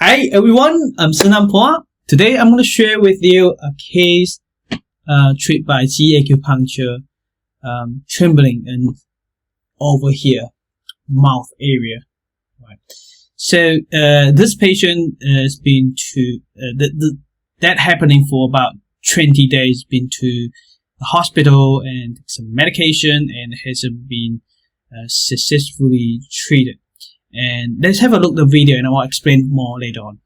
Hi everyone, I'm Szenanphua. Today I'm going to share with you a case treated by JiYi Acupuncture, trembling and over here, mouth area. Right. So this patient has been to that happening for about 20 days. Been to the hospital and some medication and hasn't been successfully treated. And let's have a look at the video and I will explain more later on.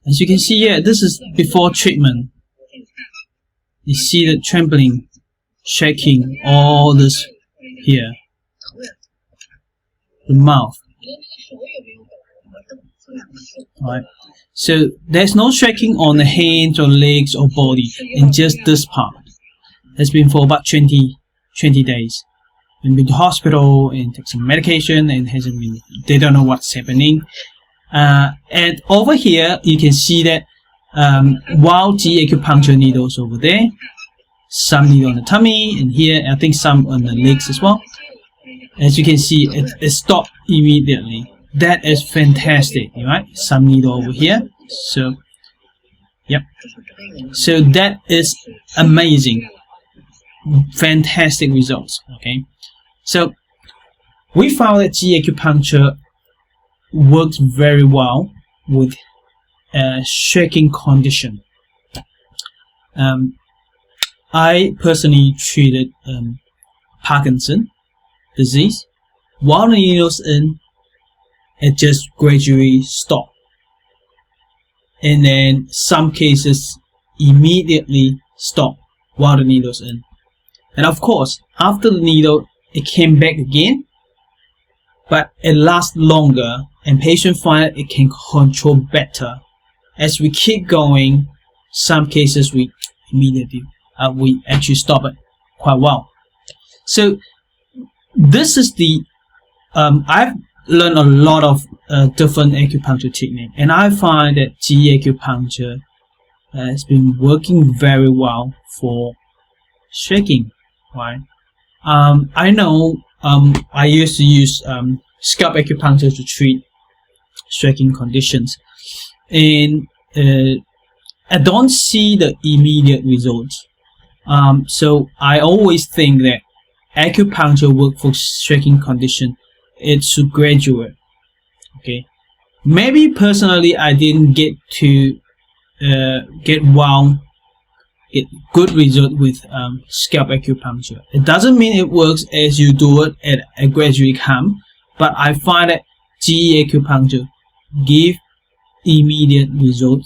As you can see here, this is before treatment. You see the trembling, shaking, all this here. The mouth. Alright. So there's no shaking on the hands or legs or body in just this part. It's been for about 20 days. And been to hospital and take some medication and hasn't been, they don't know what's happening. And over here you can see that while JiYi Acupuncture needles over there, some needle on the tummy, and here I think some on the legs as well. As you can see, it stopped immediately. That is fantastic, right? Some needle over here. So, yep. So that is amazing. Fantastic results. Okay. So we found that JiYi Acupuncture works very well with shaking condition. I personally treated Parkinson disease. While the needle's in, it just gradually stopped. And then some cases immediately stop while the needle's in. And of course, after the needle, it came back again, but it lasts longer and patient find it can control better. As we keep going, some cases we immediately, we actually stop it quite well. So this is the, I've learned a lot of different acupuncture technique, and I find that JiYi Acupuncture has been working very well for shaking, right? I know I used to use scalp acupuncture to treat shaking conditions, and I don't see the immediate results. So I always think that acupuncture work for shaking condition, it's graduate. Okay, maybe personally I didn't get to get good result with scalp acupuncture. It doesn't mean it works as you do it at a gradually calm, but I find that JiYi Acupuncture give immediate result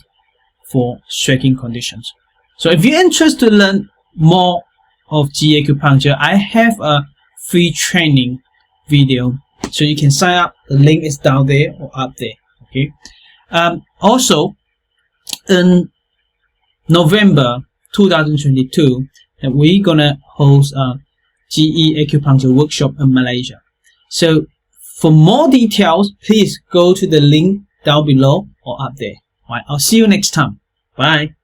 for shaking conditions. So if you're interested to learn more of JiYi Acupuncture, I have a free training video, so you can sign up. The link is down there or up there. Okay. Also, in November 2022, we're gonna host a JiYi Acupuncture workshop in Malaysia. So for more details, please go to the link down below or up there. Alright, I'll see you next time. Bye.